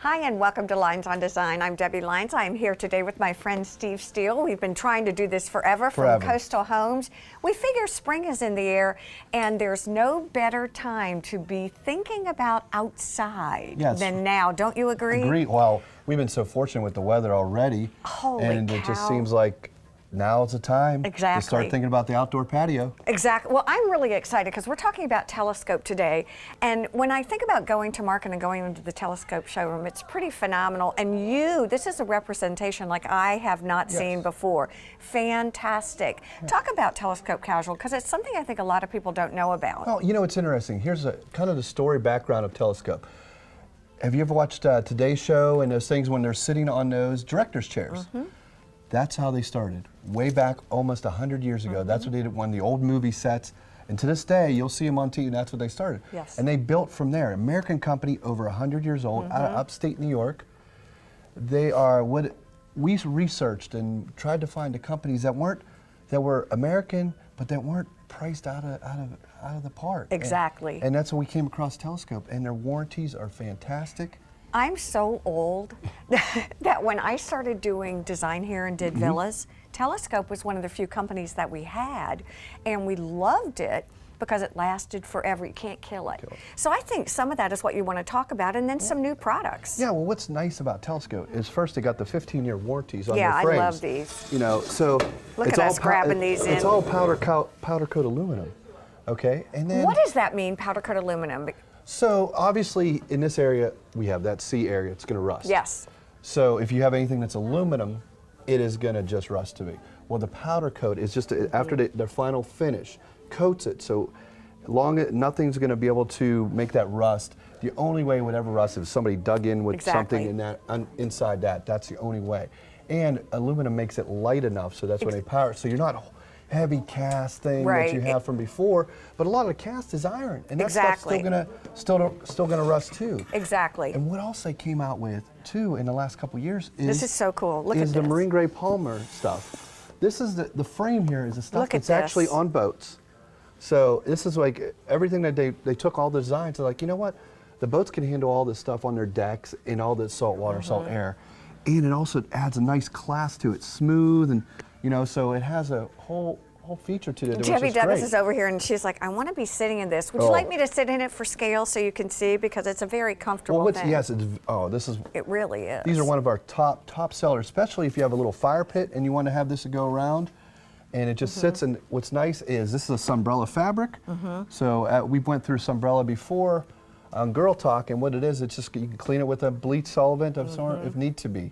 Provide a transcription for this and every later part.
Hi, and welcome to Lines on Design. I'm Debbie Lynes. I'm here today with my friend Steve Steele. We've been trying to do this forever. From Coastal Homes. We figure spring is in the air, and there's no better time to be thinking about outside than now. Don't you agree? Agreed. Well, we've been so fortunate with the weather already. Holy cow. It just seems like now is the time to start thinking about the outdoor patio. Exactly. Well, I'm really excited because we're talking about Telescope today. And when I think about going to market and going into the Telescope showroom, it's pretty phenomenal. And this is a representation like I have not seen before. Fantastic. Talk about Telescope Casual, because it's something I think a lot of people don't know about. Well, you know, it's interesting. Here's kind of the story background of Telescope. Have you ever watched Today's Show and those things when they're sitting on those director's chairs? That's how they started, way back almost 100 years ago. That's what they did on the old movie sets. And to this day, you'll see them on TV, and that's what they started. And they built from there. American company, over 100 years old, out of upstate New York. They are what we researched and tried to find the companies that were American, but that weren't priced out of the park. Exactly. And that's when we came across Telescope, and their warranties are fantastic. I'm so old that when I started doing design here and did villas, Telescope was one of the few companies that we had, and we loved it because it lasted forever. You can't kill it. So I think some of that is what you want to talk about, and then some new products. Yeah, well, what's nice about Telescope is first they got the 15-year warranties on their frames. Yeah, I love these. You know, so look at us grabbing these in. It's all powder coat aluminum. Okay, and then what does that mean, powder coat aluminum? So obviously in this area we have that C area, it's going to rust. Yes. So if you have anything that's aluminum, it is going to just rust to me. Well, the powder coat is just after their final finish coats it, so nothing's going to be able to make that rust. The only way it would ever rust is if somebody dug in with something in that inside that. That's the only way. And aluminum makes it light enough, so that's when they power. So you're not heavy cast thing that you have from before, but a lot of the cast is iron, and that stuff's still gonna rust too. Exactly. And what else they came out with too in the last couple years is this is so cool. Look at this. The marine gray polymer stuff. This is the frame here is the stuff that's actually on boats. So this is like everything that they took all the designs. They're like, you know what, the boats can handle all this stuff on their decks in all this salt water, salt air, and it also adds a nice class to it, smooth and. You know, so it has a whole feature to it. Debbie Douglas is over here, and she's like, I want to be sitting in this. Would you like me to sit in it for scale so you can see? Because it's a very comfortable thing. Yes, this is. It really is. These are one of our top sellers, especially if you have a little fire pit and you want to have this to go around. And it just sits, and what's nice is this is a sunbrella fabric. So we went through sunbrella before on Girl Talk, and what it is, it's just you can clean it with a bleach solvent of sort if need to be.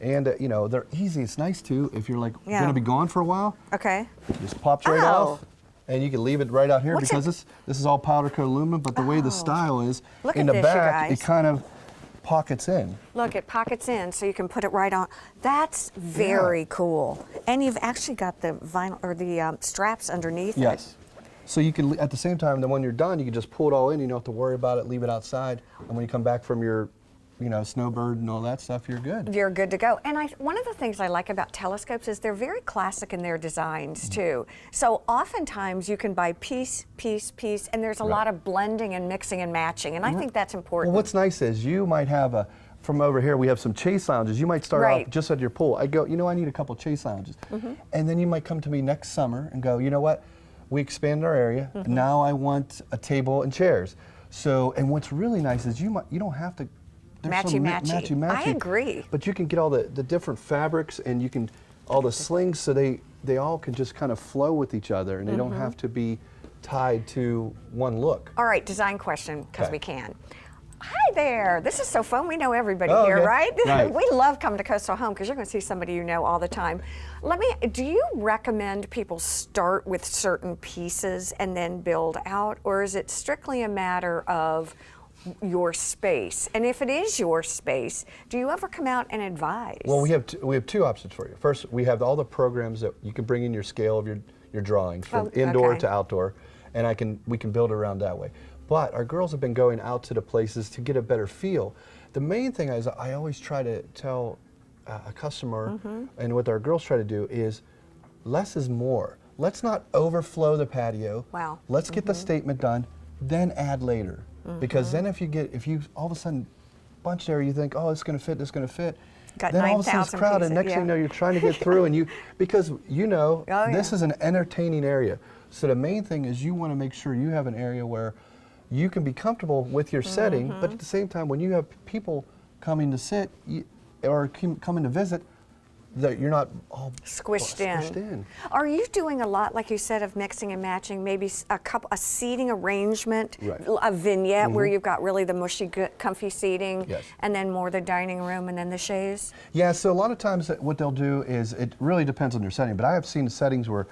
And you know, they're easy. It's nice too if you're like going to be gone for a while. Okay. It just pops right off, and you can leave it right out here because this is all powder coat aluminum. But the way the style is in the back, it kind of pockets in. Look, it pockets in, so you can put it right on. That's very cool. And you've actually got the vinyl or the straps underneath it. Yes. So you can, at the same time, then when you're done, you can just pull it all in. You don't have to worry about it. Leave it outside, and when you come back from your snowbird and all that stuff, you're good. You're good to go. And one of the things I like about Telescopes is they're very classic in their designs too. So oftentimes you can buy piece, and there's a lot of blending and mixing and matching, and I think that's important. Well, what's nice is you might have from over here we have some chase lounges. You might start off just at your pool. I go, I need a couple chase lounges. And then you might come to me next summer and go, you know what, we expanded our area, now I want a table and chairs. So, and what's really nice is you don't have to matchy-matchy. I agree. But you can get all the different fabrics, and you can all the slings, so they all can just kind of flow with each other, and they don't have to be tied to one look. All right, design question, because we can. Hi there. This is so fun. We know everybody here, right? We love coming to Coastal Home because you're going to see somebody you know all the time. Do you recommend people start with certain pieces and then build out, or is it strictly a matter of your space? And if it is your space, do you ever come out and advise? Well, we have two options for you. First, we have all the programs that you can bring in your scale of your drawings from indoor to outdoor, and we can build around that way. But our girls have been going out to the places to get a better feel. The main thing is I always try to tell a customer, and what our girls try to do is less is more. Let's not overflow the patio. Let's get the statement done, then add later. Because then if you all of a sudden bunch there. You think, oh, it's going to fit, it's going to fit. Got then all of a sudden it's 9,000 crowded. pieces, Next thing you know, you're trying to get through, and because this is an entertaining area. So the main thing is you want to make sure you have an area where you can be comfortable with your setting, but at the same time, when you have people coming to sit or coming to visit, that you're not all squished in. Are you doing a lot, like you said, of mixing and matching? Maybe a seating arrangement, a vignette where you've got really the mushy, good, comfy seating, and then more the dining room, and then the chaise? Yeah. So a lot of times, what they'll do is it really depends on their setting. But I have seen settings where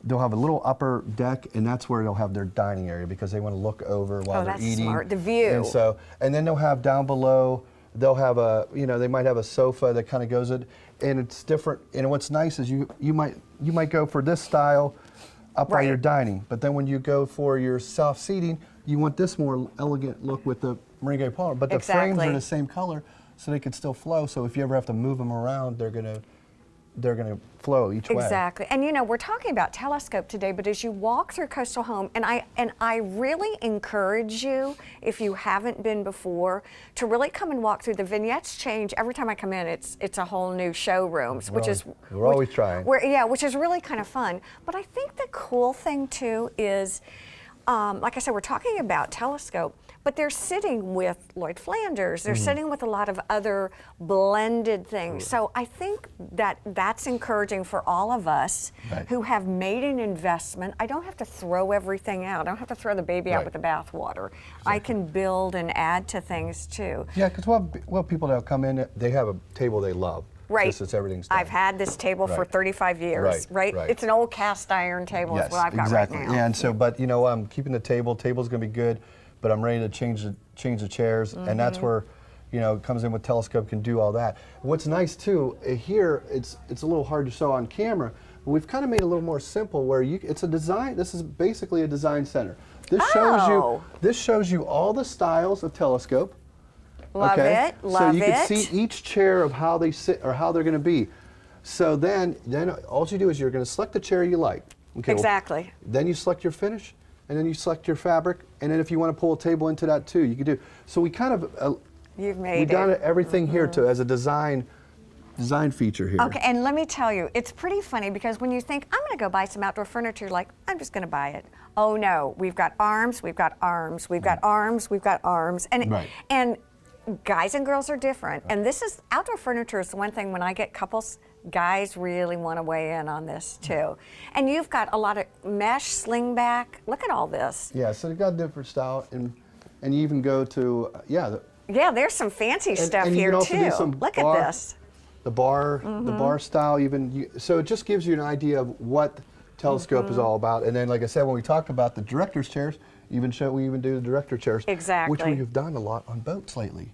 they'll have a little upper deck, and that's where they'll have their dining area because they want to look over while they're eating. Smart. The view. And then they'll have down below. They'll have they might have a sofa that kind of goes in, and it's different. And what's nice is you might go for this style up by your dining, but then when you go for your soft seating, you want this more elegant look with the meringue parlor. But the frames are the same color, so they can still flow. So if you ever have to move them around, they're gonna flow each way. Exactly. And we're talking about Telescope today, but as you walk through Coastal Home, and I really encourage you, if you haven't been before, to really come and walk through. The vignettes change every time I come in. It's a whole new showrooms, we're always trying. Which is really kind of fun. But I think the cool thing too is, like I said, we're talking about Telescope, but they're sitting with Lloyd Flanders. They're sitting with a lot of other blended things. So I think that's encouraging for all of us who have made an investment. I don't have to throw everything out. I don't have to throw the baby out with the bathwater. I can build and add to things too. Yeah, because well, people that come in, they have a table they love. Right. Everything's done. I've had this table for 35 years. Right. It's an old cast iron table. Is what I've got right now. Yeah, and so, but I'm keeping the table. Table's going to be good. But I'm ready to change the chairs, and that's where, it comes in with Telescope, can do all that. What's nice too, here it's a little hard to show on camera, but we've kind of made it a little more simple where it's a design. This is basically a design center. This shows you all the styles of Telescope. Love it. So you can see each chair of how they sit or how they're going to be. So then all you do is you're going to select the chair you like. Okay. Exactly. Then you select your finish. And then you select your fabric, and then if you want to pull a table into that too, you can do. So we kind of we've done everything here as a design feature here. Okay, and let me tell you, it's pretty funny because when you think I'm going to go buy some outdoor furniture, you're like, I'm just going to buy it. Oh no, we've got arms, we've got arms, we've got arms, we've got arms, and guys and girls are different. And this is outdoor furniture is the one thing when I get couples. Guys really want to weigh in on this too. And you've got a lot of mesh, sling back. Look at all this. Yeah, so they've got different style, and you even go to, there's some fancy stuff here too. Look at this. The bar style so it just gives you an idea of what Telescope is all about. And then, like I said, when we talked about the director's chairs, we even do the director chairs. Exactly. Which we have done a lot on boats lately.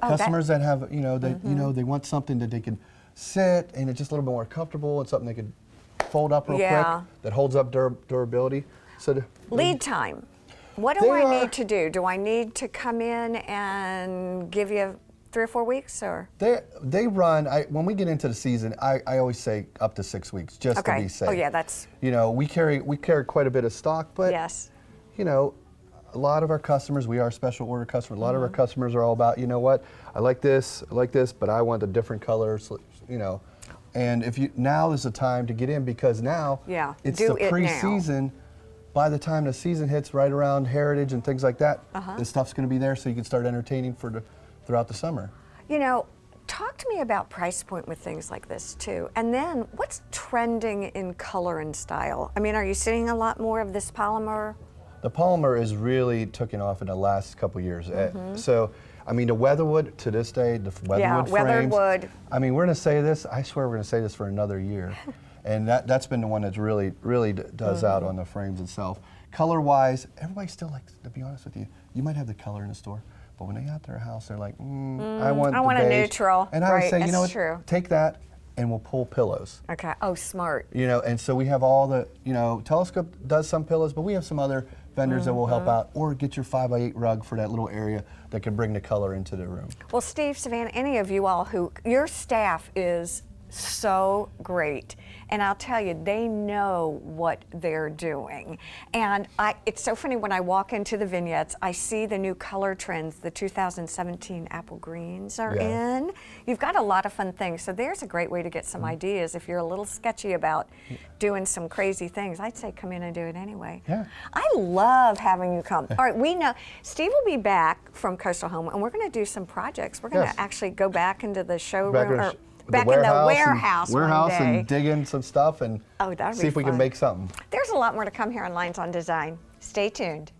Customers that have, they want something that they can sit, and it's just a little bit more comfortable, and something they could fold up real quick that holds up durability. So lead time. What do I need to do? Do I need to come in and give you 3 or 4 weeks, or? They run. When we get into the season, I always say up to 6 weeks, just to be safe. Oh yeah, that's. We carry quite a bit of stock, but a lot of our customers, we are special order customers. A lot of our customers are all about, I like this, but I want a different color. So, and now is the time to get in, because now it's the pre-season. By the time the season hits, right around Heritage and things like that, this stuff's going to be there, so you can start entertaining throughout the summer. Talk to me about price point with things like this too, and then what's trending in color and style? I mean, are you seeing a lot more of this polymer? The polymer is really taken off in the last couple years. So, I mean, the weatherwood to this day, the weatherwood frames. Weathered wood. I mean, we're going to say this. I swear we're going to say this for another year, and that's been the one that's really does out on the frames itself. Color-wise, everybody still likes. To be honest with you, you might have the color in the store, but when they got their house, they're like, I want a neutral. And I would say, take that, and we'll pull pillows. Okay. Oh, smart. And so we have all the, Telescope does some pillows, but we have some other vendors that will help out, or get your 5x8 rug for that little area that can bring the color into the room. Well, Steve, Savannah, any of you all your staff is so great. And I'll tell you, they know what they're doing. And it's so funny when I walk into the vignettes, I see the new color trends. The 2017 apple greens are in. You've got a lot of fun things. So there's a great way to get some ideas. If you're a little sketchy about doing some crazy things, I'd say come in and do it anyway. Yeah. I love having you come. All right, we know Steve will be back from Coastal Home, and we're going to do some projects. We're going to actually go back into the showroom, back in the warehouse one day. And dig in some stuff and see if we can make something. There's a lot more to come here on Lynes on Design. Stay tuned.